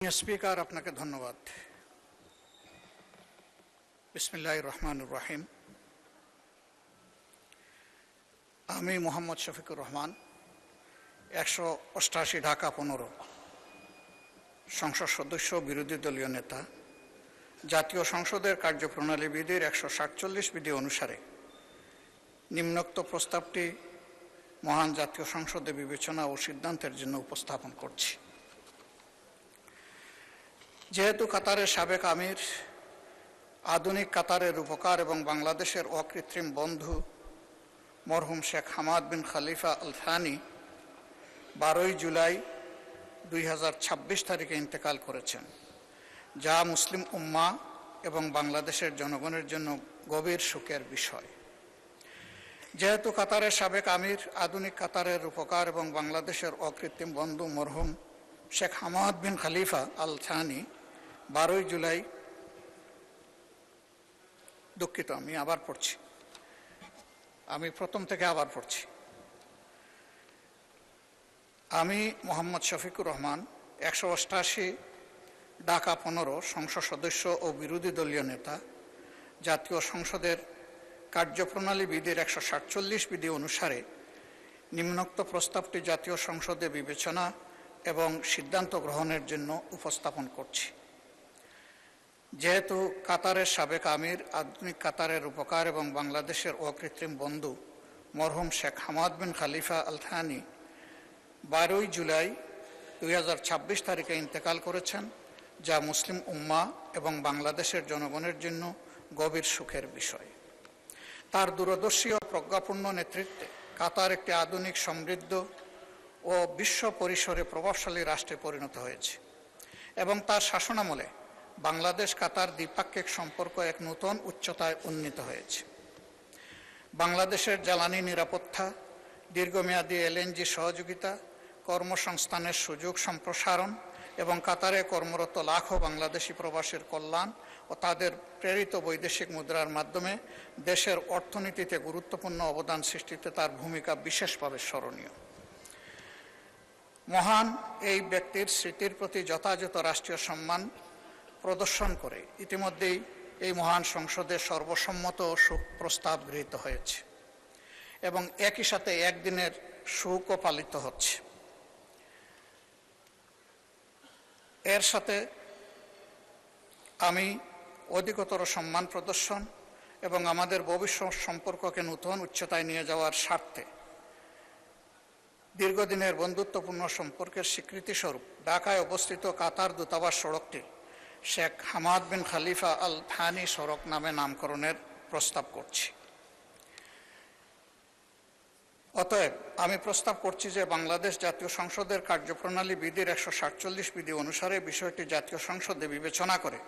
Speaker, আপনাকে ধন্যবাদ। বিসমিল্লাহির রহমানির রহিম। আমি মোহাম্মদ শফিকুর রহমান, 188 ঢাকা 15 সংসদ সদস্য, বিরোধী দলীয় নেতা। জাতীয় সংসদের কার্যপ্রণালী বিধির 147 বিধি অনুসারে নিম্নোক্ত প্রস্তাবটি মহান জাতীয় সংসদে বিবেচনা ও সিদ্ধান্তের জন্য উপস্থাপন করছি। যেহেতু কাতারের সাবেক আমির, আধুনিক কাতারের রূপকার এবং বাংলাদেশের অকৃত্রিম বন্ধু মরহুম শেখ হামাদ বিন খলিফা আল থানি 12 জুলাই 2026 তারিখে ইন্তেকাল করেছেন, যা মুসলিম উম্মা এবং বাংলাদেশের জনগণের জন্য গভীর শোকের বিষয়। যেহেতু কাতারের সাবেক আমির, আধুনিক কাতারের রূপকার এবং বাংলাদেশের অকৃত্রিম বন্ধু মরহুম শেখ হামাদ বিন খলিফা আল থানি 12 জুলাই, দুঃখিত, আমি প্রথম থেকে আবার পড়ছি। আমি মোহাম্মদ শফিকুর রহমান, 188 ঢাকা 15 সংসদ সদস্য ও বিরোধী দলীয় নেতা, জাতীয় সংসদের কার্যপ্রণালী বিধির 147 বিধি অনুসারে নিম্নোক্ত প্রস্তাবটি জাতীয় সংসদে বিবেচনা এবং সিদ্ধান্ত গ্রহণের জন্য উপস্থাপন করছি। যেহেতু কাতারের সাবেক আমির, আধুনিক কাতারের রূপকার এবং বাংলাদেশের অকৃত্রিম বন্ধু মরহুম শেখ হামাদ বিন খলিফা আল থানি 12 জুলাই 2026 তারিখে ইন্তেকাল করেছেন, যা মুসলিম উম্মা এবং বাংলাদেশের জনগণের জন্য গভীর সুখের বিষয়। তার দূরদর্শী ও প্রজ্ঞাপূর্ণ নেতৃত্বে কাতার একটি আধুনিক, সমৃদ্ধ ও বিশ্ব পরিসরে প্রভাবশালী রাষ্ট্রে পরিণত হয়েছে এবং তার শাসনামলে বাংলাদেশ কাতার দ্বিপাক্ষিক সম্পর্ক এক নতুন উচ্চতায় উন্নীত হয়েছে। বাংলাদেশের জ্বালানি নিরাপত্তা, দীর্ঘমেয়াদী এলএনজি সহযোগিতা, কর্মসংস্থানের সুযোগ সম্প্রসারণ এবং কাতারে কর্মরত লাখো বাংলাদেশি প্রবাসীর কল্যাণ ও তাদের প্রেরিত বৈদেশিক মুদ্রার মাধ্যমে দেশের অর্থনীতিতে গুরুত্বপূর্ণ অবদান সৃষ্টিতে তার ভূমিকা বিশেষভাবে স্মরণীয়। মহান এই ব্যক্তির স্মৃতির প্রতি যথাযথ রাষ্ট্রীয় সম্মান প্রদর্শন করে ইতিমধ্যেই এই মহান সংসদে সর্বসম্মত শোক প্রস্তাব গৃহীত হয়েছে এবং একই সাথে একদিনের শোকও পালিত হচ্ছে। এর সাথে আমি অধিকতর সম্মান প্রদর্শন এবং আমাদের ভবিষ্যৎ সম্পর্ককে নতুন উচ্চতায় নিয়ে যাওয়ার স্বার্থে দীর্ঘদিনের বন্ধুত্বপূর্ণ সম্পর্কের স্বীকৃতিস্বরূপ ঢাকায় অবস্থিত কাতার দূতাবাস সড়কটি শেখ হামাদ বিন খলিফা আল থানি সড়ক নামে নামকরণের প্রস্তাব করছি। অতএব আমি প্রস্তাব করছি যে বাংলাদেশ জাতীয় সংসদের কার্যপ্রণালী বিধির 147 বিধি অনুসারে বিষয়টি জাতীয় সংসদে বিবেচনা করে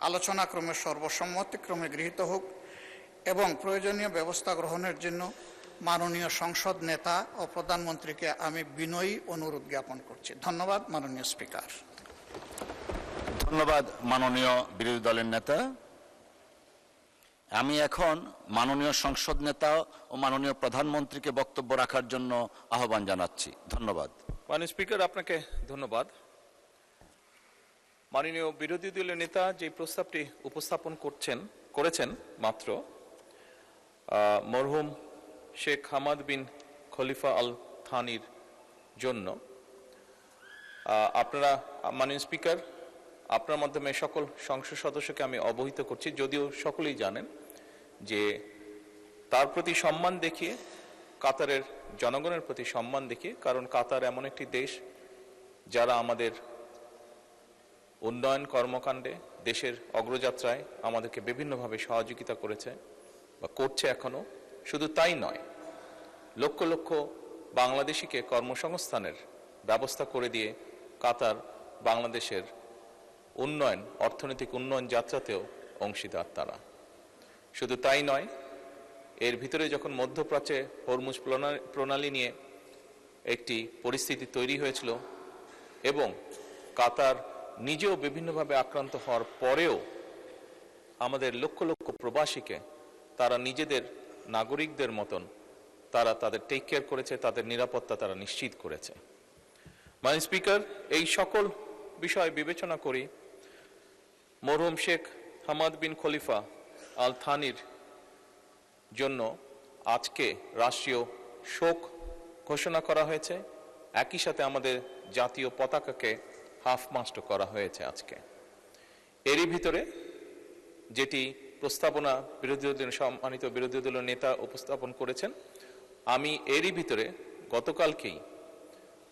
আলোচনাক্রমে সর্বসম্মতিক্রমে গৃহীত হোক এবং প্রয়োজনীয় ব্যবস্থা গ্রহণের জন্য মাননীয় সংসদ নেতা ও প্রধানমন্ত্রীকে আমি বিনয়ী অনুরোধ জ্ঞাপন করছি। ধন্যবাদ মাননীয় স্পিকার। ধন্যবাদ মাননীয় বিরোধী দলের নেতা। আমি এখন মাননীয় সংসদ নেতা ও মাননীয় প্রধানমন্ত্রীকে বক্তব্য রাখার জন্য আহ্বান জানাচ্ছি। ধন্যবাদ। মাননীয় স্পিকার, আপনাকে ধন্যবাদ। মাননীয় বিরোধী দলীয় নেতা যে প্রস্তাবটি উপস্থাপন করেছেন মাত্র মরহুম শেখ হামাদ বিন খলিফা আল থানির জন্য, আপনারা মাননীয় স্পিকার, আপনার মাধ্যমে সকল সংসদ সদস্যকে আমি অবহিত করছি, যদিও সকলেই জানেন যে তার প্রতি সম্মান দেখিয়ে, কাতারের জনগণের প্রতি সম্মান দেখিয়ে, কারণ কাতার এমন একটি দেশ যারা আমাদের উন্নয়ন কর্মকাণ্ডে, দেশের অগ্রযাত্রায় আমাদেরকে বিভিন্নভাবে সহযোগিতা করেছে বা করছে এখনো। শুধু তাই নয়, লক্ষ লক্ষ বাংলাদেশিকে কর্মসংস্থানের ব্যবস্থা করে দিয়ে কাতার বাংলাদেশের উন্নয়ন, অর্থনৈতিক উন্নয়ন যাত্রাতেও অংশীদার তারা। শুধু তাই নয়, এর ভিতরে যখন মধ্যপ্রাচ্যে হরমুজ প্রণালী নিয়ে একটি পরিস্থিতি তৈরি হয়েছিল এবং কাতার নিজেও বিভিন্নভাবে আক্রান্ত হওয়ার পরেও আমাদের লক্ষ লক্ষ প্রবাসীকে তারা নিজেদের নাগরিকদের মতন তারা তাদের টেক কেয়ার করেছে, তাদের নিরাপত্তা তারা নিশ্চিত করেছে। মাননীয় স্পিকার, এই সকল বিষয় বিবেচনা করি, মরহুম শেখ হামাদ বিন খলিফা আল থানির জন্য আজকে রাষ্ট্রীয় শোক ঘোষণা করা হয়েছে। একই সাথে আমাদের জাতীয় পতাকাকে হাফ মাস্ট করা হয়েছে আজকে। এরই ভিতরে যেটি প্রস্তাবনা সম্মানিত বিরোধী দলীয় নেতা উপস্থাপন করেছেন, আমি এরই ভিতরে গতকালকেই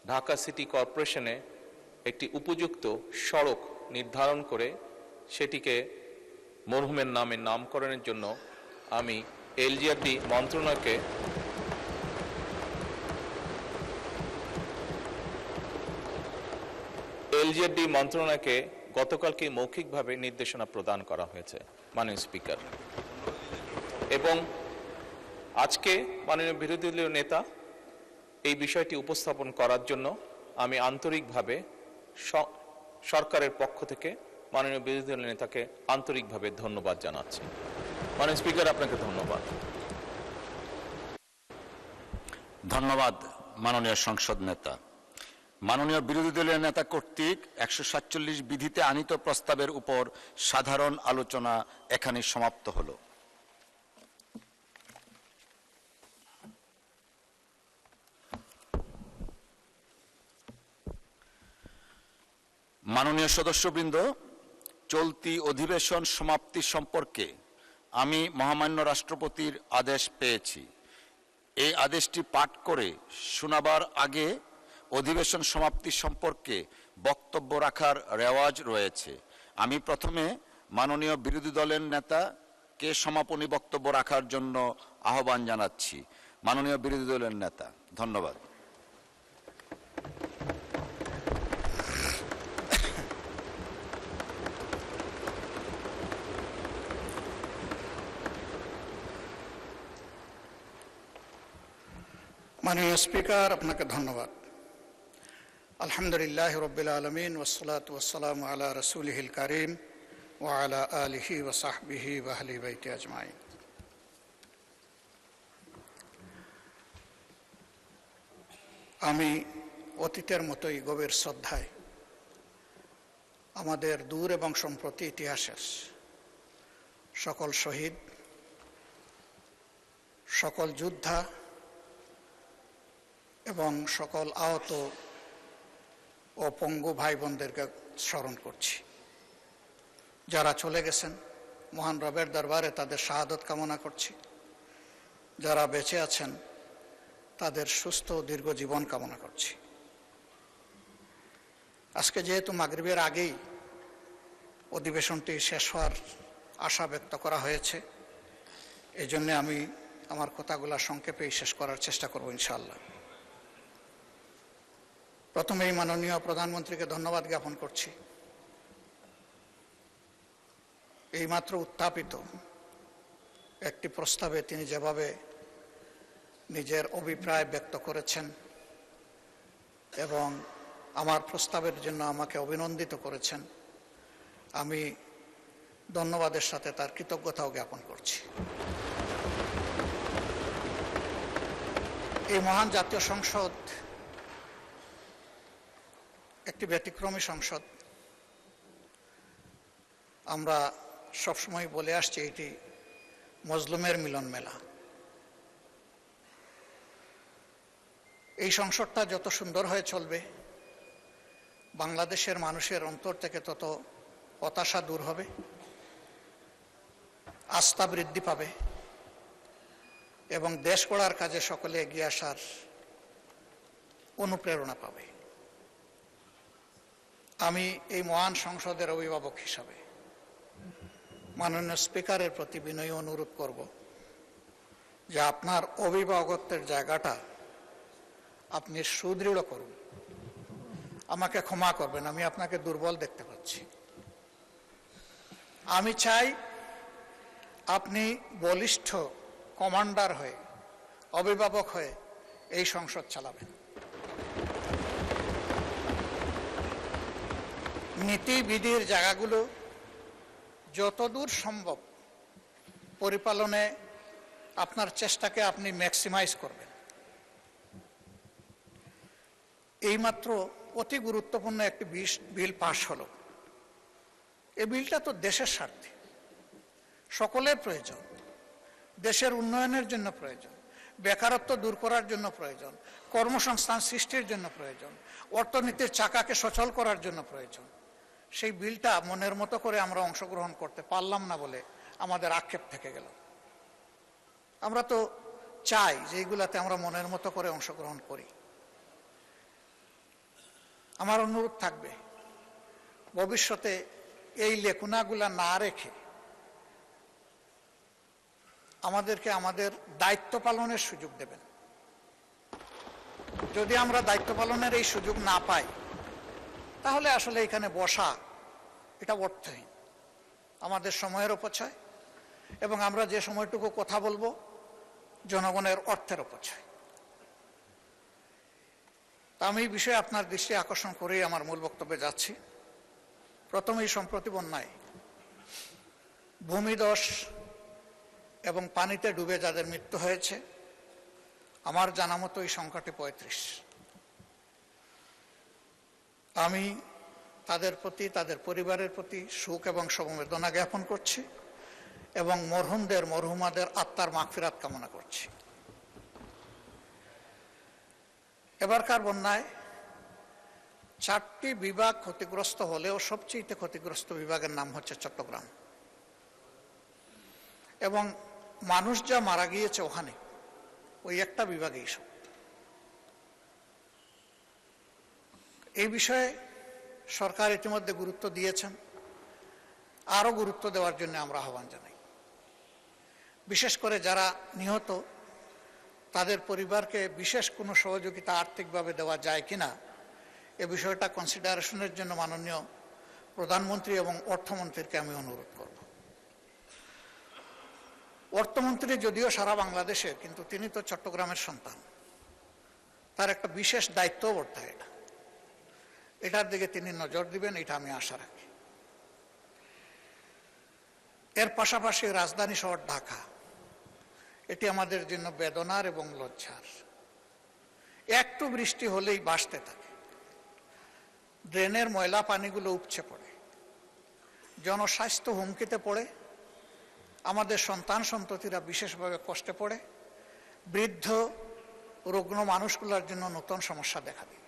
ঢাকা সিটি কর্পোরেশনে একটি উপযুক্ত সড়ক নির্ধারণ করে সেটিকে মরহুমের নামে নামকরণের জন্য আমি এলজিআরডি মন্ত্রণালয়কে গতকালকে মৌখিকভাবে নির্দেশনা প্রদান করা হয়েছে মাননীয় স্পিকার। এবং আজকে মাননীয় বিরোধী দলীয় নেতা এই বিষয়টি উপস্থাপন করার জন্য আমি আন্তরিকভাবে সরকারের পক্ষ থেকে মাননীয় বিরোধী দলীয় নেতাকে আন্তরিকভাবে ধন্যবাদ জানাচ্ছি। মাননীয় স্পিকার, আপনাকে ধন্যবাদ। ধন্যবাদ মাননীয় সংসদ নেতা। মাননীয় বিরোধী দলীয় নেতা কর্তৃক 147 বিধিতে আনীত প্রস্তাবের উপর সাধারণ আলোচনা এখানে সমাপ্ত হলো। মাননীয় সদস্যবৃন্দ, চলতি অধিবেশন সমাপ্তি সম্পর্কে আমি মহামান্য রাষ্ট্রপতির আদেশ পেয়েছি। এই আদেশটি পাঠ করে শোনাবার আগে অধিবেশন সমাপ্তি সম্পর্কে বক্তব্য রাখার রেওয়াজ রয়েছে। আমি প্রথমে মাননীয় বিরোধী দলের নেতাকে সমাপনী বক্তব্য রাখার জন্য আহ্বান জানাচ্ছি। মাননীয় বিরোধী দলের নেতা, ধন্যবাদ। মাননীয় স্পিকার, আপনাকে ধন্যবাদ। আলহামদুলিল্লাহ রব্বিল আলমিন ওয়াসসালাতু ওয়াসসালামু আলা রাসূলিহিল কারীম ওয়া আলা আলিহি ওয়া সাহবিহি ওয়া আহলি বাইতি আজমাইন। আমি অতীতের মতোই গভীর শ্রদ্ধায় আমাদের দূর এবং সম্প্রতি ইতিহাসের সকল শহীদ, সকল যোদ্ধা এবং সকল আহত ও পঙ্গু ভাই বোনদেরকে স্মরণ করছি। যারা চলে গেছেন, মহান রবের দরবারে তাদের শাহাদত কামনা করছি। যারা বেঁচে আছেন, তাদের সুস্থ দীর্ঘ জীবন কামনা করছি। আজকে যেহেতু মাগরিবের আগেই অধিবেশনটি শেষ হওয়ার আশা ব্যক্ত করা হয়েছে, এই জন্যে আমি আমার কথাগুলো সংক্ষেপেই শেষ করার চেষ্টা করব ইনশাআল্লাহ। প্রথমেই মাননীয় প্রধানমন্ত্রীকে ধন্যবাদ জ্ঞাপন করছি। এইমাত্র উত্থাপিত একটি প্রস্তাবে তিনি যেভাবে নিজের অভিপ্রায় ব্যক্ত করেছেন এবং আমার প্রস্তাবের জন্য আমাকে অভিনন্দিত করেছেন, আমি ধন্যবাদের সাথে তার কৃতজ্ঞতাও জ্ঞাপন করছি। এই মহান জাতীয় সংসদ একটি ব্যতিক্রমী সংসদ। আমরা সবসময় বলে আসছি এটি মজলুমের মিলন মেলা। এই সংসদটা যত সুন্দর হয়ে চলবে, বাংলাদেশের মানুষের অন্তর থেকে তত হতাশা দূর হবে, আস্থা বৃদ্ধি পাবে এবং দেশ গড়ার কাজে সকলে এগিয়ে আসার অনুপ্রেরণা পাবে। আমি এই মহান সংসদের অভিভাবক হিসাবে মাননীয় স্পিকারের প্রতি বিনয়ী অনুরোধ করব যে আপনার অভিভাবকত্বের জায়গাটা আপনি সুদৃঢ় করুন। আমাকে ক্ষমা করবেন, আমি আপনাকে দুর্বল দেখতে পাচ্ছি। আমি চাই আপনি বলিষ্ঠ কমান্ডার হয়ে, অভিভাবক হয়ে এই সংসদ চালাবেন। নীতিবিধির জায়গাগুলো যতদূর সম্ভব পরিপালনে আপনার চেষ্টাকে আপনি ম্যাক্সিমাইজ করবেন। এইমাত্র অতি গুরুত্বপূর্ণ একটি বিল পাশ হলো। এই বিলটা তো দেশের স্বার্থে, সকলের প্রয়োজন, দেশের উন্নয়নের জন্য প্রয়োজন, বেকারত্ব দূর করার জন্য প্রয়োজন, কর্মসংস্থান সৃষ্টির জন্য প্রয়োজন, অর্থনীতির চাকাকে সচল করার জন্য প্রয়োজন। সেই বিলটা মনের মতো করে আমরা অংশগ্রহণ করতে পারলাম না বলে আমাদের আক্ষেপ থেকে গেল। আমরা তো চাই যে এইগুলাতে আমরা মনের মতো করে অংশগ্রহণ করি। আমার অনুরোধ থাকবে, ভবিষ্যতে এই লেখুনাগুলা না রেখে আমাদেরকে আমাদের দায়িত্ব পালনের সুযোগ দেবেন। যদি আমরা দায়িত্ব পালনের এই সুযোগ না পাই, তাহলে আসলে এখানে বসা এটা অর্থহীন, আমাদের সময়ের অপচয়, এবং আমরা যে সময়টুকু কথা বলবো জনগণের অর্থের অপচয়। তা আমি এই বিষয়ে আপনার দৃষ্টি আকর্ষণ করেই আমার মূল বক্তব্যে যাচ্ছি। প্রথমেই সম্প্রতি বন্যায় ভূমিধস এবং পানিতে ডুবে যাদের মৃত্যু হয়েছে, আমার জানা মতো এই সংখ্যাটি ৩৫। আমি তাদের প্রতি, তাদের পরিবারের প্রতি শোক এবং সমবেদনা জ্ঞাপন করছি এবং মরহুমদের, মরহুমাদের আত্মার মাগফিরাত কামনা করছি। এবারকার বন্যায় 4টি বিভাগ ক্ষতিগ্রস্ত হলেও সবচেয়ে ক্ষতিগ্রস্ত বিভাগের নাম হচ্ছে চট্টগ্রাম, এবং মানুষ যা মারা গিয়েছে ওখানে ওই একটা বিভাগেই সব। এই বিষয়ে সরকার ইতিমধ্যে গুরুত্ব দিয়েছেন, আরো গুরুত্ব দেওয়ার জন্য আমরা আহ্বান জানাই। বিশেষ করে যারা নিহত তাদের পরিবারকে বিশেষ কোনো সহযোগিতা আর্থিকভাবে দেওয়া যায় কিনা এ বিষয়টা কনসিডারেশনের জন্য মাননীয় প্রধানমন্ত্রী এবং অর্থমন্ত্রীকে আমি অনুরোধ করব। অর্থমন্ত্রী যদিও সারা বাংলাদেশের, কিন্তু তিনি তো চট্টগ্রামের সন্তান, তার একটা বিশেষ দায়িত্ব বর্তায় এটার দিকে তিনি নজর দিবেন, এটা আমি আশা রাখি। এর পাশাপাশি রাজধানী শহর ঢাকা, এটি আমাদের জন্য বেদনার এবং লজ্জার। একটু বৃষ্টি হলেই ভাসতে থাকে, ড্রেনের ময়লা পানিগুলো উপচে পড়ে, জনস্বাস্থ্য হুমকিতে পড়ে, আমাদের সন্তান সন্ততিরা বিশেষভাবে কষ্টে পড়ে, বৃদ্ধ রুগ্ন মানুষগুলোর জন্য নতুন সমস্যা দেখা দেয়।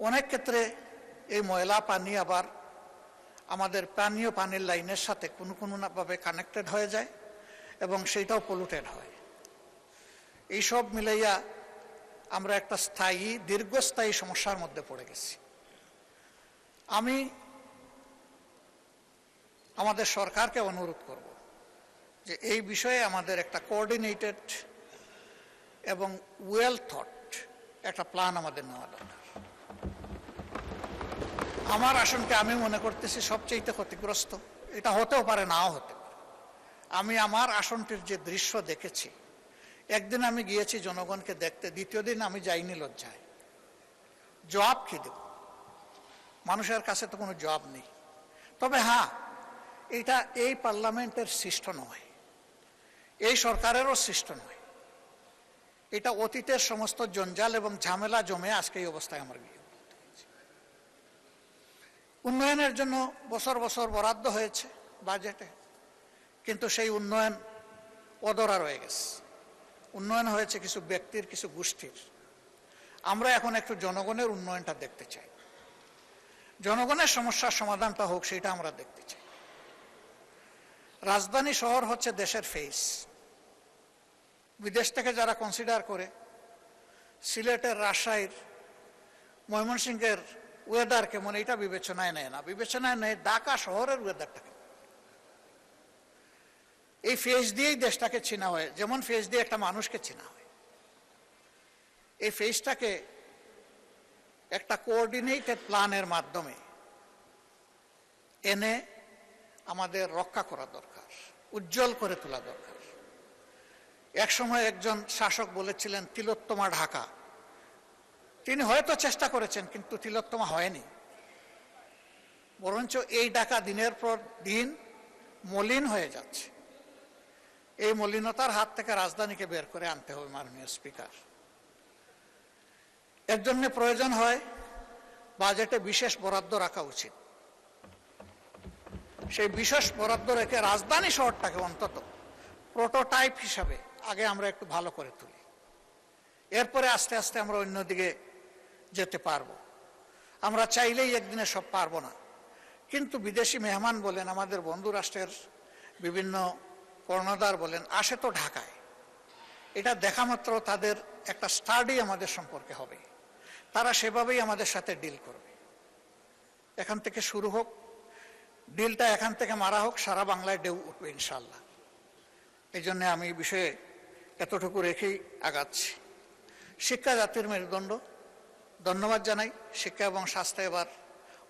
অনেক ক্ষেত্রে এই ময়লা পানি আবার আমাদের পানীয় পানির লাইনের সাথে কোনোভাবে কানেক্টেড হয়ে যায় এবং সেইটাও পলিউটেড হয়। এইসব মিলাইয়া আমরা একটা স্থায়ী, দীর্ঘস্থায়ী সমস্যার মধ্যে পড়ে গেছি। আমি আমাদের সরকারকে অনুরোধ করব যে এই বিষয়ে আমাদের একটা কোঅর্ডিনেটেড এবং ওয়েল থট একটা প্ল্যান আমাদের নেওয়া দরকার। আমার আসনকে আমি মনে করতেছি সবচেয়ে ক্ষতিগ্রস্ত, এটা হতেও পারে, নাও হতে পারে। আমি আমার আসনটির যে দৃশ্য দেখেছি, একদিন আমি গিয়েছি জনগণকে দেখতে, দ্বিতীয় দিন আমি যাইনি লজ্জায়। জবাব কি দেব? মানুষের কাছে তো কোনো জবাব নেই। তবে হ্যাঁ, এটা এই পার্লামেন্টের সৃষ্ট নয়, এই সরকারেরও সৃষ্ট নয়, এটা অতীতের সমস্ত জঞ্জাল এবং ঝামেলা জমে আজকে এই অবস্থায় আমার গিয়ে। উন্নয়নের জন্য বছর বছর বরাদ্দ হয়েছে বাজেটে, কিন্তু সেই উন্নয়ন অধরা রয়ে গেছে। উন্নয়ন হয়েছে কিছু ব্যক্তির, কিছু গোষ্ঠীর। আমরা এখন একটু জনগণের উন্নয়নটা দেখতে চাই, জনগণের সমস্যার সমাধানটা হোক সেটা আমরা দেখতে চাই। রাজধানী শহর হচ্ছে দেশের ফেস। বিদেশ থেকে যারা কনসিডার করে সিলেটের, রাজশাহীর, ময়মনসিংহের ওয়েদার কেমন এটা বিবেচনায় নেয় না, বিবেচনায় নেয় ঢাকা শহরের ওয়েদারটাকে। এই ফেস দিয়েই দেশটাকে চেনা হয়, যেমন ফেস দিয়ে একটা মানুষকে চেনা হয়। এই ফেসটাকে একটা কোঅর্ডিনেটেড প্ল্যানের মাধ্যমে এনে আমাদের রক্ষা করা দরকার, উজ্জ্বল করে তোলা দরকার। একসময় একজন শাসক বলেছিলেন তিলোত্তমা ঢাকা। তিনি হয়তো চেষ্টা করেছেন, কিন্তু তিলোত্তমা হয়নি। বরঞ্চ এই ঢাকা দিনের পর দিন মলিন হয়ে যাচ্ছে। এই মলিনতার হাত থেকে রাজধানীকে বের করে আনতে হবে মাননীয় স্পিকার। এর জন্য প্রয়োজন হয় বাজেটে বিশেষ বরাদ্দ রাখা উচিত। সেই বিশেষ বরাদ্দ রেখে রাজধানী শহরটাকে অন্তত প্রোটোটাইপ হিসাবে আগে আমরা একটু ভালো করে তুলি, এরপরে আস্তে আস্তে আমরা অন্যদিকে যেতে পারবো। আমরা চাইলেই একদিনে সব পারবো না, কিন্তু বিদেশি মেহমান বলেন, আমাদের বন্ধু রাষ্ট্রের বিভিন্ন কর্ণধার বলেন, আসে তো ঢাকায়, এটা দেখা মাত্র তাদের একটা স্টাডি আমাদের সম্পর্কে হবে, তারা সেভাবেই আমাদের সাথে ডিল করবে। এখান থেকে শুরু হোক, ডিলটা এখান থেকে মারা হোক, সারা বাংলায় ঢেউ উঠবে ইনশাল্লাহ। এই জন্য আমি এই বিষয়ে এতটুকু রেখেই আগাচ্ছি। শিক্ষা জাতির মেরুদণ্ড, ধন্যবাদ জানাই। শিক্ষা এবং স্বাস্থ্যে এবার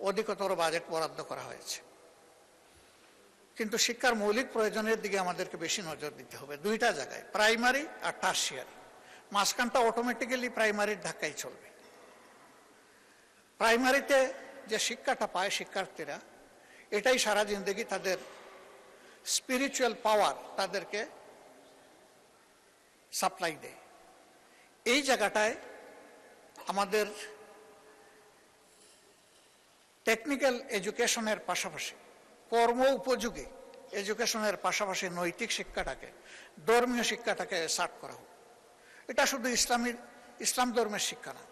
অধিকতর বাজেট বরাদ্দ করা হয়েছে, কিন্তু শিক্ষার মৌলিক প্রয়োজনের দিকে আমাদেরকে বেশি নজর দিতে হবে। দুইটা জায়গায়, প্রাইমারি আর টার্সিয়ারি। মাঝখানটা অটোমেটিক্যালি প্রাইমারির ধাক্কাই চলবে। প্রাইমারিতে যে শিক্ষাটা পায় শিক্ষার্থীরা, এটাই সারা জিন্দগি তাদের স্পিরিচুয়াল পাওয়ার তাদেরকে সাপ্লাই দেয়। এই জায়গাটায় আমাদের টেকনিক্যাল এডুকেশনের পাশাপাশি, কর্ম উপযোগী এডুকেশনের পাশাপাশি নৈতিক শিক্ষাটাকে, ধর্মীয় শিক্ষাটাকে সার্ট করা হোক। এটা শুধু ইসলাম ধর্মের শিক্ষা না,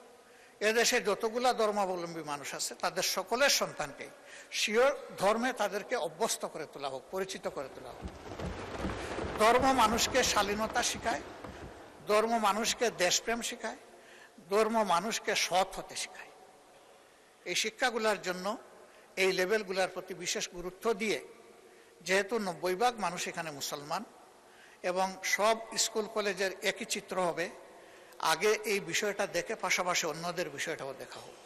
এদেশে যতগুলা ধর্মাবলম্বী মানুষ আছে তাদের সকলের সন্তানকে শিওর ধর্মে তাদেরকে অভ্যস্ত করে তোলা হোক, পরিচিত করে তোলা হোক। ধর্ম মানুষকে শালীনতা শিখায়, ধর্ম মানুষকে দেশপ্রেম শিখায়, ধর্ম মানুষকে সৎ হতে শিখায়। এই শিক্ষাগুলোর জন্য এই লেভেলগুলোর প্রতি বিশেষ গুরুত্ব দিয়ে, যেহেতু 90% মানুষ এখানে মুসলমান এবং সব স্কুল কলেজের একই চিত্র হবে, আগে এই বিষয়টা দেখে পাশাপাশি অন্যদের বিষয়টাও দেখা হোক।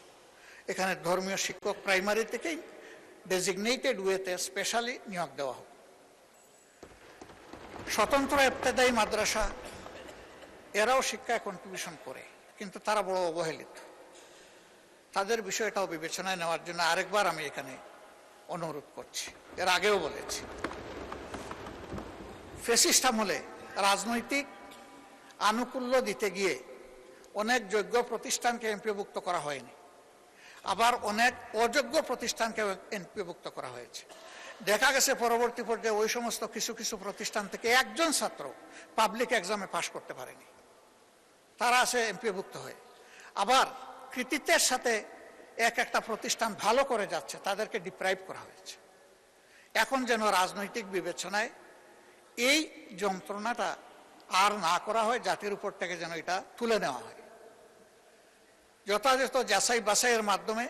এখানে ধর্মীয় শিক্ষক প্রাইমারি থেকেই ডেজিগনেটেড ওয়েতে স্পেশালি নিয়োগ দেওয়া হোক। স্বতন্ত্র ইবতেদায়ী মাদ্রাসা, এরাও শিক্ষায় কন্ট্রিবিউশন করে, কিন্তু তারা বড় অবহেলিত। তাদের বিষয়টাও বিবেচনায় নেওয়ার জন্য আরেকবার আমি এখানে অনুরোধ করছি। এর আগেও বলেছি, ফ্যাসিস্ট আমলে রাজনৈতিক আনুকূল্য দিতে গিয়ে অনেক যোগ্য প্রতিষ্ঠানকে এমপিভুক্ত করা হয়নি, আবার অনেক অযোগ্য প্রতিষ্ঠানকে এমপিভুক্ত করা হয়েছে। দেখা গেছে পরবর্তী পর্যায়ে ওই সমস্ত কিছু কিছু প্রতিষ্ঠান থেকে একজন ছাত্র পাবলিক এক্সামে পাশ করতে পারেনি, তারা আছে এমপিভুক্ত হয়ে। আবার কৃতিত্বের সাথে একটা প্রতিষ্ঠান ভালো করে যাচ্ছে, তাদেরকে ডিপ্রাইভ করা হয়েছে। এখন যেন রাজনৈতিক বিবেচনায় এই যন্ত্রণাটা আর না করা হয়, জাতির উপর থেকে যেন এটা তুলে নেওয়া হয়। যথাযথ যাচাই বাছাইয়ের মাধ্যমে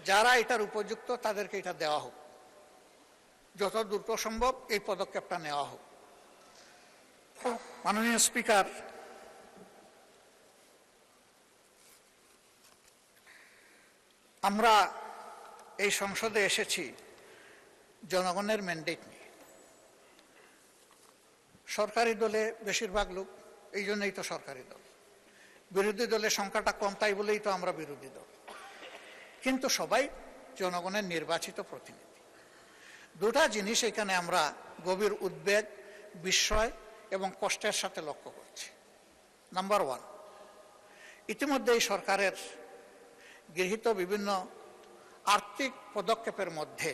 যারা এটার উপযুক্ত তাদেরকে এটা দেওয়া হোক, যত দ্রুত সম্ভব এই পদক্ষেপটা নেওয়া হোক। মাননীয় স্পিকার, আমরা এই সংসদে এসেছি জনগণের ম্যান্ডেট নিয়ে। সরকারি দলে বেশিরভাগ লোক, এই জন্যই তো সরকারি দল। বিরোধী দলের সংখ্যাটা কম, তাই বলেই তো আমরা বিরোধী দল, কিন্তু সবাই জনগণের নির্বাচিত প্রতিনিধি। দুটা জিনিস এখানে আমরা গভীর উদ্বেগ, বিস্ময় এবং কষ্টের সাথে লক্ষ্য করছি। নাম্বার ওয়ান, ইতিমধ্যে এই সরকারের গৃহীত বিভিন্ন আর্থিক পদক্ষেপের মধ্যে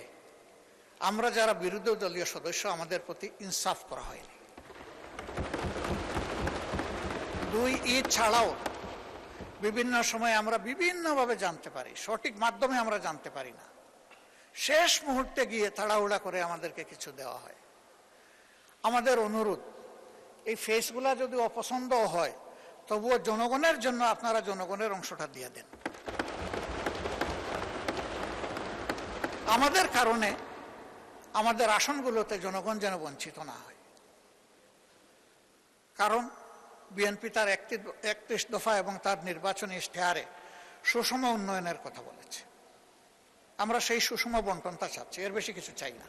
আমরা যারা বিরোধী দলীয় সদস্য, আমাদের প্রতি ইনসাফ করা হয়নি। দুই, ঈদ ছাড়াও বিভিন্ন সময় আমরা বিভিন্নভাবে জানতে পারি, সঠিক মাধ্যমে আমরা জানতে পারি না, শেষ মুহূর্তে গিয়ে তাড়াহুড়া করে আমাদেরকে কিছু দেওয়া হয়। আমাদের অনুরোধ, এই ফেসগুলা যদি অপছন্দ হয়, তবুও জনগণের জন্য আপনারা জনগণের অংশটা দিয়ে দেন। আমাদের কারণে আমাদের আসনগুলোতে জনগণ যেন বঞ্চিত না হয়। কারণ বিএনপি তার 31 দফা এবং তার নির্বাচনী ইশতেহারে সুষম উন্নয়নের কথা বলেছে। আমরা সেই সুষম বন্টনটা চাচ্ছি, এর বেশি কিছু চাই না।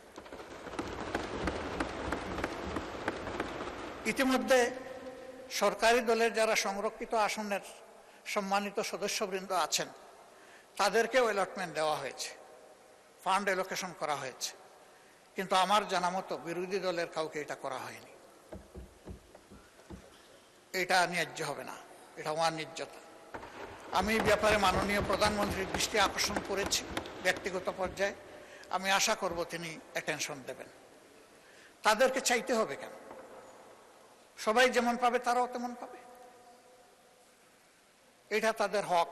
ইতিমধ্যে সরকারি দলের যারা সংরক্ষিত আসনের সম্মানিত সদস্যবৃন্দ আছেন, তাদেরকেও অ্যালটমেন্ট দেওয়া হয়েছে, ফান্ড অ্যালোকেশন করা হয়েছে, কিন্তু আমার জানা মতো বিরোধী দলের কাউকে এটা করা হয়নি। এটা ন্যায্য হবে না, এটা অন্যায্যতা। আমি এই ব্যাপারে মাননীয় প্রধানমন্ত্রীর দৃষ্টি আকর্ষণ করেছি ব্যক্তিগত পর্যায়ে। আমি আশা করব তিনি অ্যাটেনশন দেবেন। তাদেরকে চাইতে হবে কেন? সবাই যেমন পাবে তারাও তেমন পাবে, এটা তাদের হক।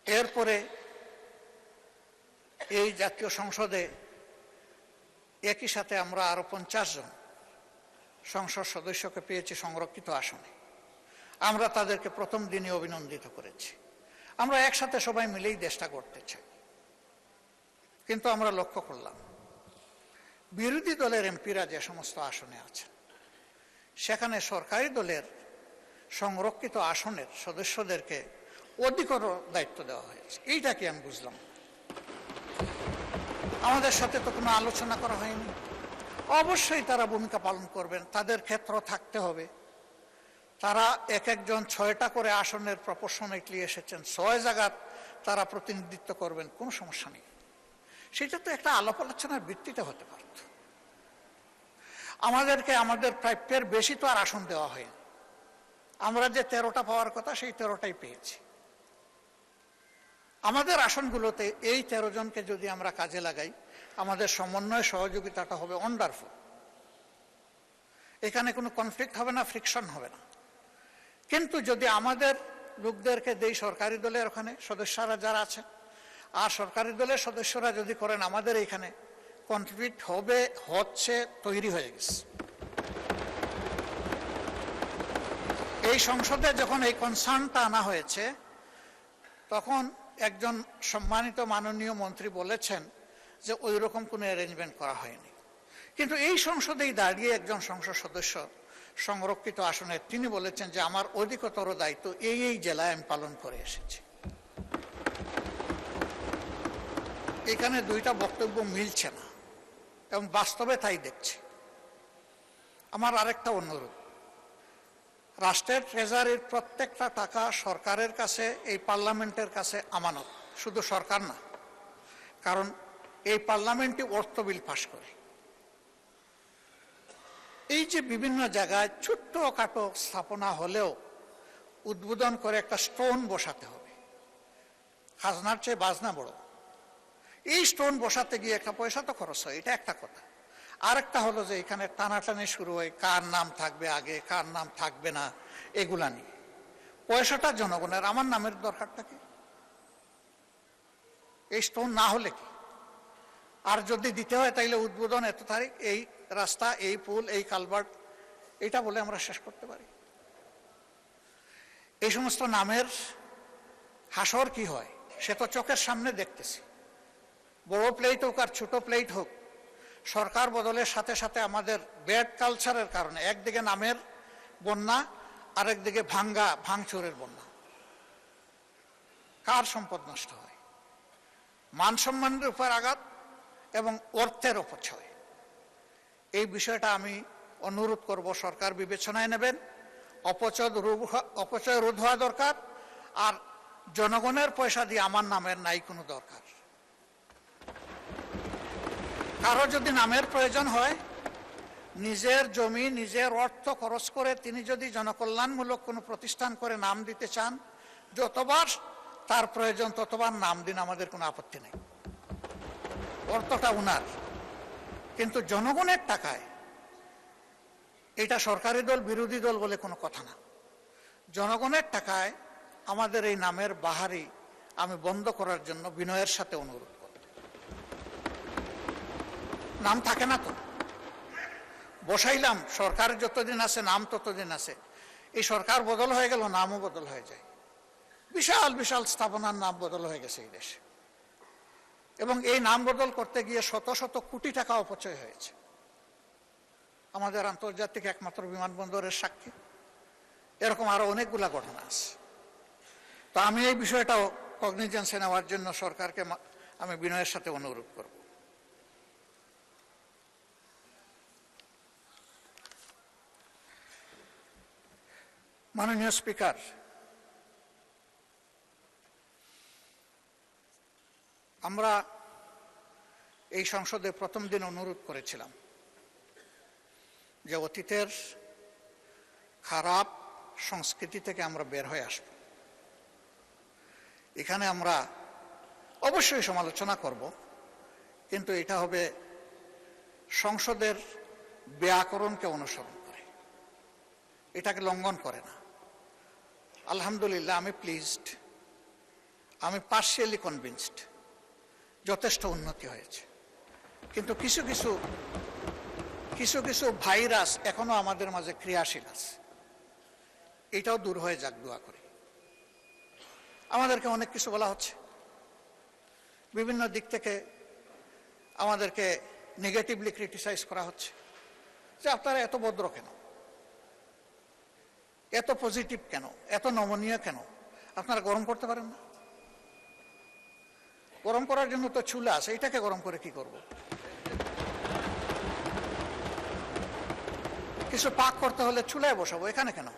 এরপরে এই জাতীয় সংসদে একই সাথে আমরা আরো 50 জন সংসদ সদস্যকে পেয়েছি সংরক্ষিত আসনে। আমরা তাদেরকে প্রথম দিনে অভিনন্দিত করেছি। আমরা একসাথে সবাই মিলেই দেশটা গড়তে চাই। কিন্তু আমরা লক্ষ্য করলাম বিরোধী দলের এমপিরা যে সমস্ত আসনে আছেন, সেখানে সরকারি দলের সংরক্ষিত আসনের সদস্যদেরকে অধিকতর দায়িত্ব দেওয়া হয়েছে। এইটা কি আমি বুঝলাম। আমাদের সাথে তো কোনো আলোচনা করা হয়নি। অবশ্যই তারা ভূমিকা পালন করবেন, তাদের ক্ষেত্র থাকতে হবে। তারা এক একজন 6টা করে আসনের প্রপোর্শনেটলি এসেছেন, 6 জায়গার তারা প্রতিনিধিত্ব করবেন, কোনো সমস্যা নেই। সেটা তো একটা আলাপ আলোচনার ভিত্তিতে হতে পারত। আমাদেরকে আমাদের প্রাপ্যের বেশি তো আর আসন দেওয়া হয়নি। আমরা যে 13টা পাওয়ার কথা সেই 13টাই পেয়েছি। আমাদের আসনগুলোতে এই 13 জনকে যদি আমরা কাজে লাগাই, আমাদের সমন্বয় সহযোগিতাটা হবে ওয়ান্ডারফুল। এখানে কোনো কনফ্লিক্ট হবে না, ফ্রিকশন হবে না। কিন্তু যদি আমাদের লোকদেরকে দেই সরকারি দলের ওখানে সদস্যরা যারা আছে, আর সরকারি দলের সদস্যরা যদি করেন আমাদের এইখানে, কনফ্লিক্ট হবে, হচ্ছে, তৈরি হয়ে গেছে। এই সংসদে যখন এই কনসার্নটা আনা হয়েছে, তখন একজন সম্মানিত মাননীয় মন্ত্রী বলেছেন যে ওই রকম কোনো অ্যারেঞ্জমেন্ট করা হয়নি। কিন্তু এই সংসদেই দাঁড়িয়ে একজন সংসদ সদস্য সংরক্ষিত আসনে তিনি বলেছেন যে আমার অধিকতর দায়িত্ব এই জেলায় আমি পালন করে এসেছি। এখানে দুইটা বক্তব্য মিলছে না এবং বাস্তবে তাই দেখছি। আমার আরেকটা অনুরোধ, রাষ্ট্রের ট্রেজারির প্রত্যেকটা টাকা সরকারের কাছে, এই পার্লামেন্টের কাছে আমানত। শুধু সরকার না, কারণ এই পার্লামেন্টই অর্থ বিল পাশ করে। এই যে বিভিন্ন জায়গায় ছোট্টখাটো স্থাপনা হলেও উদ্বোধন করে একটা স্টোন বসাতে হবে, খাজনার চেয়ে বাজনা বড়। এই স্টোন বসাতে গিয়ে একটা পয়সা তো খরচ হয়, এটা একটা কথা। আরেকটা হলো যে এখানে টানাটানি শুরু হয়, কার নাম থাকবে আগে, কার নাম থাকবে না, এগুলা নিয়ে। পয়সাটা জনগণের, আমার নামের দরকারটা কি? এই স্টোন না হলে কি? আর যদি দিতে হয় তাইলে উদ্বোধন এত তারিখ, এই রাস্তা, এই পুল, এই কালভার্ট, এটা বলে আমরা শেষ করতে পারি। এই সমস্ত নামের হাসর কি হয় সে তো চোখের সামনে দেখতেছি। বড় প্লেট হোক আর ছোট প্লেট হোক, সরকার বদলের সাথে সাথে আমাদের ব্যাড কালচারের কারণে একদিকে নামের বন্যা, আরেকদিকে ভাঙচুরের বন্যা। কার সম্পদ নষ্ট হয়, মান সম্মানের উপর আঘাত এবং অর্থের অপচয়। এই বিষয়টা আমি অনুরোধ করব সরকার বিবেচনায় নেবেন। অপচয় রোধ হওয়া দরকার। আর জনগণের পয়সা দিয়ে আমার নামের নাই কোনো দরকার। কারো যদি নামের প্রয়োজন হয়, নিজের জমি, নিজের অর্থ খরচ করে তিনি যদি জনকল্যাণমূলক কোনো প্রতিষ্ঠান করে নাম দিতে চান, যতবার তার প্রয়োজন ততবার নাম দিন, আমাদের কোনো আপত্তি নেই। অর্থটা উনার, কিন্তু জনগণের টাকায়। এটা সরকারি দল বিরোধী দল বলে কোনো কথা না। জনগণের টাকায় আমাদের এই নামের বাহারি আমি বন্ধ করার জন্য বিনয়ের সাথে অনুরোধ করব। নাম থাকে না তো, বসাইলাম, সরকার যতদিন আছে নাম ততদিন আছে। এই সরকার বদল হয়ে গেল, নামও বদল হয়ে যায়। বিশাল বিশাল স্থাপনার নাম বদল হয়ে গেছে এই দেশে, এবং এই নাম বদল করতে গিয়ে শত শত কোটি টাকা অপচয় হয়েছে। আমাদের আন্তর্জাতিক একমাত্র বিমানবন্দরের সাক্ষী, এরকম আরো অনেকগুলা ঘটনা আছে। তো আমি এই বিষয়টাও কগনিজেন্সে নেওয়ার জন্য সরকারকে আমি বিনয়ের সাথে অনুরোধ করব। মাননীয় স্পিকার, আমরা এই সংসদে প্রথম দিন অনুরোধ করেছিলাম যে অতীতের খারাপ সংস্কৃতি থেকে আমরা বের হয়ে আসব। এখানে আমরা অবশ্যই সমালোচনা করব, কিন্তু এটা হবে সংসদের ব্যাকরণকে অনুসরণ করে, এটাকে লঙ্ঘন করে না। আলহামদুলিল্লাহ, আমি প্লিজড, আমি পার্শিয়ালি কনভিন্সড, যথেষ্ট উন্নতি হয়েছে। কিন্তু কিছু কিছু ভাইরাস এখনো আমাদের মাঝে ক্রিয়াশীল আছে, এটাও দূর হয়ে যাক দোয়া করি। আমাদেরকে অনেক কিছু বলা হচ্ছে, বিভিন্ন দিক থেকে আমাদেরকে নেগেটিভলি ক্রিটিসাইজ করা হচ্ছে যে আপনারা এত ভদ্র কেন, এত পজিটিভ কেন, এত নমনীয় কেন, আপনারা গরম করতে পারেন না? গরম করার জন্য তো চুলা আছে, এটাকে গরম করে কি করব? কিছু পাক করতে হলে চুলায় বসাবো, এখানে কেন?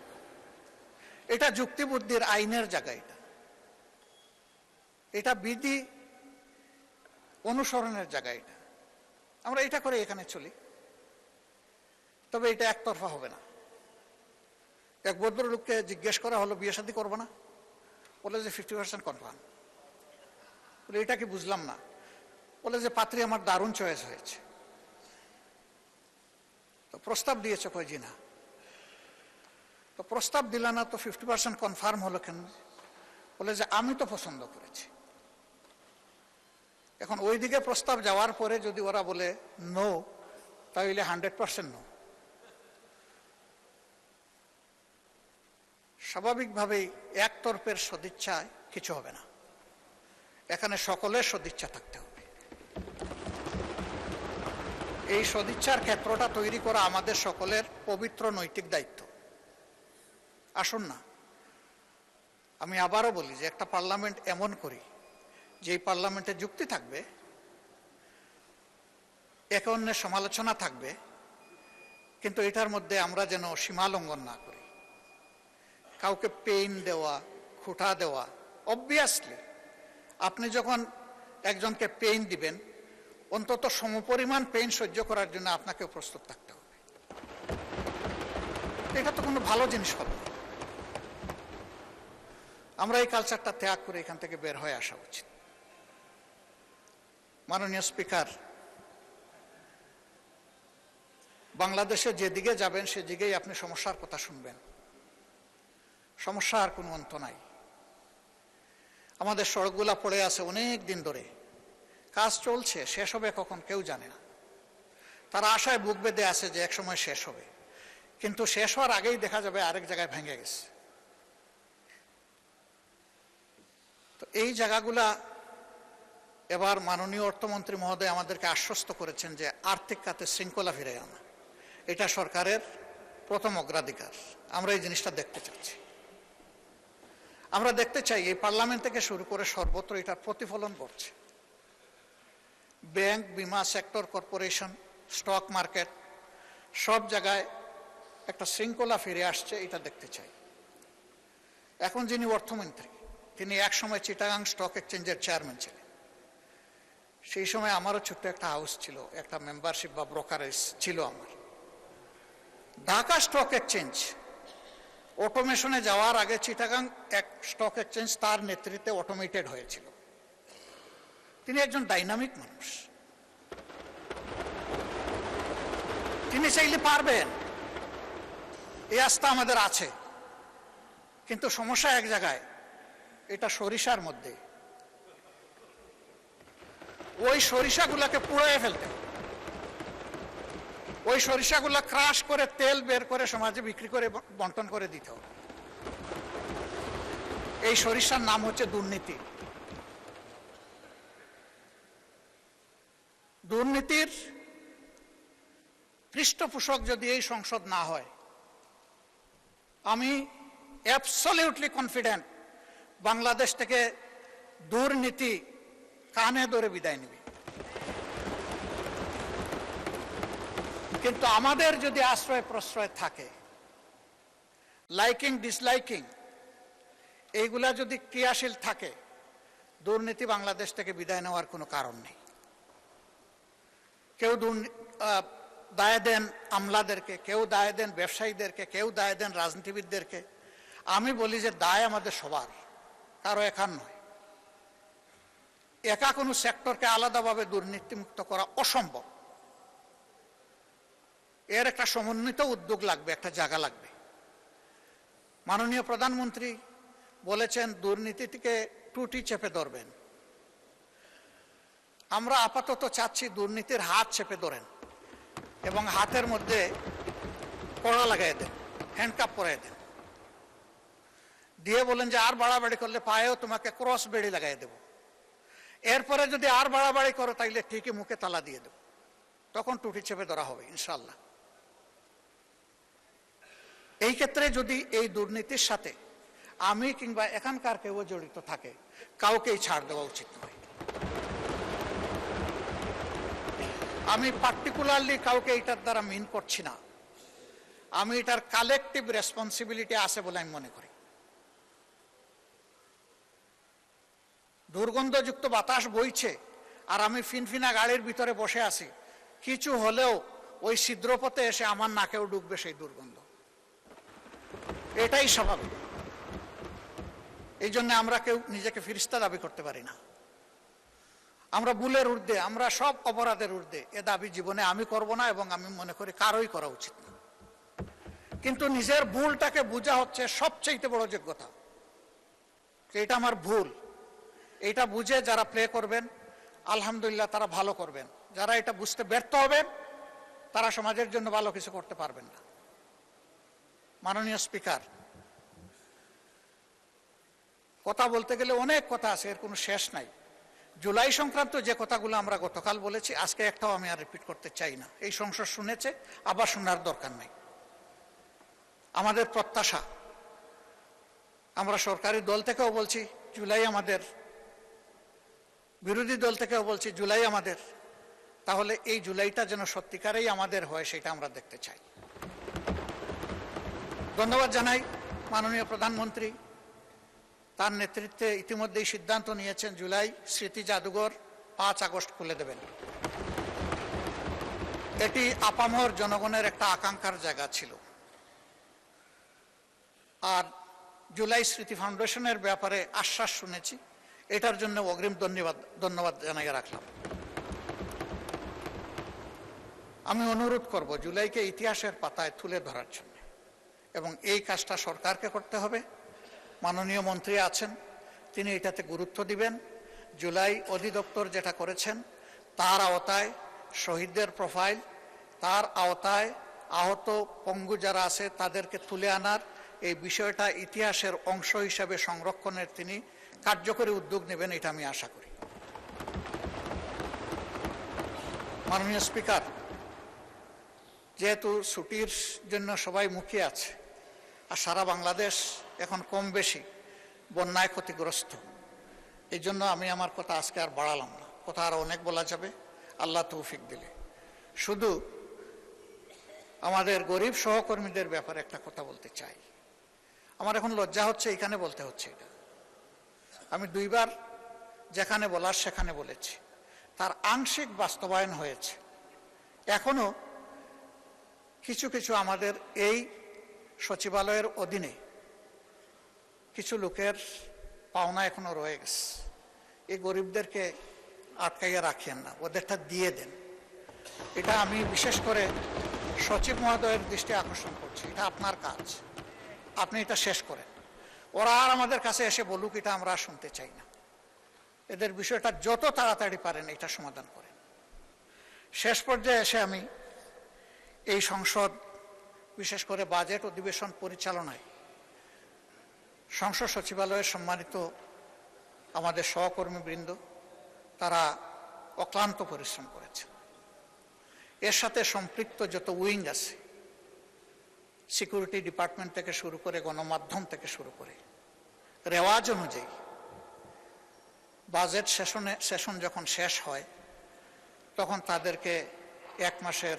এটা যুক্তিবুদ্ধির আইনের জায়গা, এটা বিধি অনুসরণের জায়গা। এটা আমরা এটা করে এখানে চলি, তবে এটা একতরফা হবে না। এক ভদ্রলোককে জিজ্ঞেস করা হলো বিয়ে শাদী করবো না, বলে যে 50% কনফার্ম। বলে এটা কি বুঝলাম না, বলে যে পাত্রী আমার দারুণ চয়েস হয়েছে। তো প্রস্তাব দিয়েছে, কই জি না। তো প্রস্তাব দিল না, তো 50% কনফার্ম হলো কেন? বলে যে আমি তো পছন্দ করেছি। এখন ওই দিকে প্রস্তাব যাওয়ার পরে যদি ওরা বলে নো, তাহলে 100% নো। স্বাভাবিকভাবেই একতরফের সদিচ্ছায় কিছু হবে না, এখানে সকলের সদিচ্ছা থাকতে হবে। এই সদিচ্ছার ক্ষেত্রটা তৈরি করা আমাদের সকলের পবিত্র নৈতিক দায়িত্ব। আসুন না, আমি আবারও বলি যে একটা পার্লামেন্ট এমন করি যে এই পার্লামেন্টে যুক্তি থাকবে, একে অন্যের সমালোচনা থাকবে, কিন্তু এটার মধ্যে আমরা যেন সীমা লঙ্ঘন না করি। কাউকে পেইন দেওয়া, খোঁটা দেওয়া, অবভিয়াসলি আপনি যখন একজনকে পেইন দিবেন, অন্তত সমপরিমাণ পেইন সহ্য করার জন্য আপনাকে প্রস্তুত থাকতে হবে। এটা তো কোনো ভালো জিনিস হবে না। আমরা এই কালচারটা ত্যাগ করে এখান থেকে বের হয়ে আসা উচিত। মাননীয় স্পিকার, বাংলাদেশে যেদিকে যাবেন সেদিকেই আপনি সমস্যার কথা শুনবেন। সমস্যার কোনো অন্ত নাই। আমাদের সড়কগুলা পড়ে আছে অনেক দিন ধরে, কাজ চলছে, শেষ হবে কখন কেউ জানে না। তারা আশায় বুক বেঁধে আছে যে এক সময় শেষ হবে, কিন্তু শেষ হওয়ার আগেই দেখা যাবে আরেক জায়গায় ভেঙে গেছে। তো এই জায়গাগুলা এবার মাননীয় অর্থমন্ত্রী মহোদয় আমাদেরকে আশ্বস্ত করেছেন যে আর্থিক খাতে শৃঙ্খলা ফিরে আনা, এটা সরকারের প্রথম অগ্রাধিকার। আমরা এই জিনিসটা দেখতে চাচ্ছি। আমরা দেখতে চাই এই পার্লামেন্ট থেকে শুরু করে সর্বত্র এটার প্রতিফলন ঘটছে। ব্যাংক, বিমা সেক্টর, কর্পোরেশন, স্টক মার্কেট, সব জায়গায় একটা শৃঙ্খলা ফিরে আসছে, এটা দেখতে চাই। এখন যিনি অর্থমন্ত্রী, তিনি একসময় চিটাগাং স্টক এক্সচেঞ্জের চেয়ারম্যান ছিলেন। সেই সময় আমারও ছোট্ট একটা হাউস ছিল, একটা মেম্বারশিপ বা ব্রোকারেজ ছিল আমার। ঢাকা স্টক এক্সচেঞ্জ অটোমেশনে যাওয়ার আগে চিটাগাং এক স্টক এক্সচেঞ্জ তার নেতৃত্বে অটোমেটেড হয়েছিল। তিনি একজন ডাইনামিক মানুষ, তিনি চাইলে পারবেন, এই আস্থা আমাদের আছে। কিন্তু সমস্যা এক জায়গায়, এটা সরিষার মধ্যে। ওই সরিষাগুলাকে পুড়িয়ে ফেলতে, ওই সরিষাগুলা ক্রাশ করে তেল বের করে সমাজে বিক্রি করে বন্টন করে দিতে হবে। এই সরিষার নাম হচ্ছে দুর্নীতি। দুর্নীতির পৃষ্ঠপোষক যদি এই সংসদ না হয়, আমি অ্যাবসলিউটলি কনফিডেন্ট বাংলাদেশ থেকে দুর্নীতি কানে ধরে বিদায় নেবে। কিন্তু আমাদের যদি আশ্রয় প্রশ্রয় থাকে, লাইকিং ডিসলাইকিং এইগুলা যদি ক্রিয়াশীল থাকে, দুর্নীতি বাংলাদেশ থেকে বিদায় নেওয়ার কোনো কারণ নেই। কেউ দায় দেন আমলাদেরকে, কেউ দায় দেন ব্যবসায়ীদেরকে, কেউ দায় দেন রাজনীতিবিদদেরকে। আমি বলি যে দায় আমাদের সবার, কারো একার নয়। একা কোনো সেক্টরকে আলাদাভাবে দুর্নীতিমুক্ত করা অসম্ভব। এর একটা সমন্বিত উদ্যোগ লাগবে, একটা জায়গা লাগবে। মাননীয় প্রধানমন্ত্রী বলেছেন দুর্নীতিকে টুটি চেপে ধরবেন। আমরা আপাতত চাচ্ছি দুর্নীতির হাত চেপে ধরেন এবং হাতের মধ্যে কড়া লাগাই দেন, হ্যান্ডকাপ পরাই দেন, দিয়ে বলেন যে আর বাড়াবাড়ি করলে পায়েও তোমাকে ক্রস বেড়ি লাগাই দেব। এরপরে যদি আর বাড়াবাড়ি করো তাইলে ঠিকই মুখে তালা দিয়ে দেব, তখন টুটি চেপে ধরা হবে ইনশাল্লাহ। এই ক্ষেত্রে যদি এই দুর্নীতির সাথে আমি কিংবা এখানকার কেউ জড়িত থাকে, কাউকেই ছাড় দেওয়া উচিত নয়। আমি পার্টিকুলারলি কাউকে এটার দ্বারা মিন করছি না, আমি এটার কালেকটিভ রেসপন্সিবিলিটি আছে বলে আমি মনে করি। দুর্গন্ধযুক্ত বাতাস বইছে আর আমি ফিনফিনা গাড়ির ভিতরে বসে আছি, কিছু হলেও ওই ছিদ্রপথে এসে আমার নাকেও ঢুকবে সেই দুর্গন্ধ, এটাই স্বাভাবিক। এই জন্য আমরা কেউ নিজেকে ফিরিস্তা দাবি করতে পারি না। আমরা ভুলের ঊর্ধ্বে, আমরা সব অপরাধের ঊর্ধ্বে, এ দাবি জীবনে আমি করব না এবং আমি মনে করি কারোই করা উচিত না। কিন্তু নিজের ভুলটাকে বোঝা হচ্ছে সবচেয়ে বড় যোগ্যতা। এটা আমার ভুল, এটা বুঝে যারা প্লে করবেন আলহামদুলিল্লাহ তারা ভালো করবেন, যারা এটা বুঝতে ব্যর্থ হবেন তারা সমাজের জন্য ভালো কিছু করতে পারবেন না। মাননীয় স্পিকার, কথা বলতে গেলে অনেক কথা আছে, এর কোনো শেষ নাই। জুলাই সংক্রান্ত যে কথাগুলো আমরা গতকাল বলেছি, আজকে একটাও আমি আর রিপিট করতে চাই না। এই সংসদ শুনেছে, আবার শোনার দরকার নাই। আমাদের প্রত্যাশা, আমরা সরকারি দল থেকেও বলছি জুলাই আমাদের, বিরোধী দল থেকেও বলছি জুলাই আমাদের, তাহলে এই জুলাইটা যেন সত্যিকারেই আমাদের হয় সেটা আমরা দেখতে চাই। ধন্যবাদ জানাই মাননীয় প্রধানমন্ত্রী, তার নেতৃত্বে ইতিমধ্যেই সিদ্ধান্ত নিয়েছেন জুলাই স্মৃতি জাদুঘর 5 আগস্ট খুলে দেবেন। এটি আপামর জনগণের একটা আকাঙ্ক্ষার জায়গা ছিল। আর জুলাই স্মৃতি ফাউন্ডেশনের ব্যাপারে আশ্বাস শুনেছি, এটার জন্য অগ্রিম ধন্যবাদ জানাই রাখলাম। আমি অনুরোধ করব জুলাইকে ইতিহাসের পাতায় তুলে ধরার জন্য, এবং এই কাজটা সরকারকে করতে হবে। মাননীয় মন্ত্রী আছেন, তিনি এটাতে গুরুত্ব দিবেন। জুলাই অধিদপ্তর যেটা করেছেন তার আওতায় শহীদদের প্রোফাইল, তার আওতায় আহত পঙ্গু যারা আছে তাদেরকে তুলে আনার এই বিষয়টা ইতিহাসের অংশ হিসাবে সংরক্ষণের তিনি কার্যকরী উদ্যোগ নেবেন, এটা আমি আশা করি। মাননীয় স্পিকার, যেহেতু ছুটির জন্য সবাই মুখিয়ে আছে আর সারা বাংলাদেশ এখন কম বেশি বন্যায় ক্ষতিগ্রস্ত, এই জন্য আমি আমার কথা আজকে আর বাড়ালাম না। কথা আর অনেক বলা যাবে আল্লাহ তৌফিক দিলে। শুধু আমাদের গরিব সহকর্মীদের ব্যাপারে একটা কথা বলতে চাই। আমার এখন লজ্জা হচ্ছে এখানে বলতে হচ্ছে এটা। আমি 2 বার যেখানে বলার সেখানে বলেছি, তার আংশিক বাস্তবায়ন হয়েছে। এখনো কিছু কিছু আমাদের এই সচিবালয়ের অধীনে কিছু লোকের পাওনা এখনো রয়ে গেছে। এই গরিবদেরকে আটকাইয়া রাখেন না, ওদেরটা দিয়ে দেন। এটা আমি বিশেষ করে সচিব মহোদয়ের দৃষ্টি আকর্ষণ করছি। এটা আপনার কাজ, আপনি এটা শেষ করেন। ওরা আর আমাদের কাছে এসে বলুক, এটা আমরা শুনতে চাই না। এদের বিষয়টা যত তাড়াতাড়ি পারেন এটা সমাধান করেন। শেষ পর্যায়ে এসে আমি এই সংসদ, বিশেষ করে বাজেট অধিবেশন পরিচালনায় সংসদ সচিবালয়ের সম্মানিত আমাদের সহকর্মীবৃন্দ, তারা অক্লান্ত পরিশ্রম করেছে। এর সাথে সম্পৃক্ত যত উইং আছে, সিকিউরিটি ডিপার্টমেন্ট থেকে শুরু করে গণমাধ্যম থেকে শুরু করে, রেওয়াজ অনুযায়ী বাজেট সেশন যখন শেষ হয় তখন তাদেরকে 1 মাসের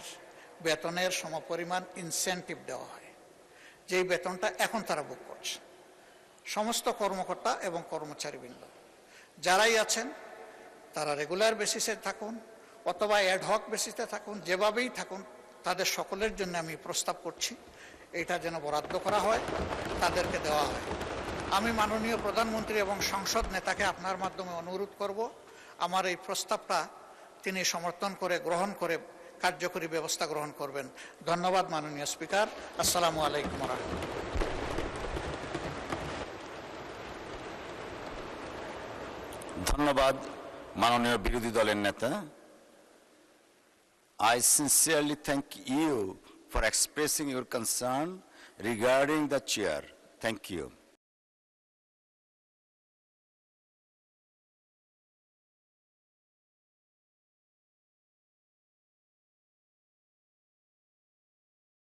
বেতনের সমপরিমাণ ইনসেন্টিভ দেওয়া হয়, যেই বেতনটা এখন তারা ভোগ করছে। সমস্ত কর্মকর্তা এবং কর্মচারীবৃন্দ যারাই আছেন তারা রেগুলার বেসিসে থাকুন অথবা অ্যাডহক বেসিসে থাকুন, যেভাবেই থাকুন, তাদের সকলের জন্য আমি প্রস্তাব করছি এটা যেন বরাদ্দ করা হয়, তাদেরকে দেওয়া হয়। আমি মাননীয় প্রধানমন্ত্রী এবং সংসদ নেতাকে আপনার মাধ্যমে অনুরোধ করব, আমার এই প্রস্তাবটা তিনি সমর্থন করে গ্রহণ করে কার্যকরী ব্যবস্থা গ্রহণ করবেন। ধন্যবাদ মাননীয় স্পিকার। আসসালামু আলাইকুম রাহমাতুল্লাহ। ধন্যবাদ মাননীয় বিরোধী দলের নেতা। I sincerely thank you for expressing your concern regarding the chair. Thank you.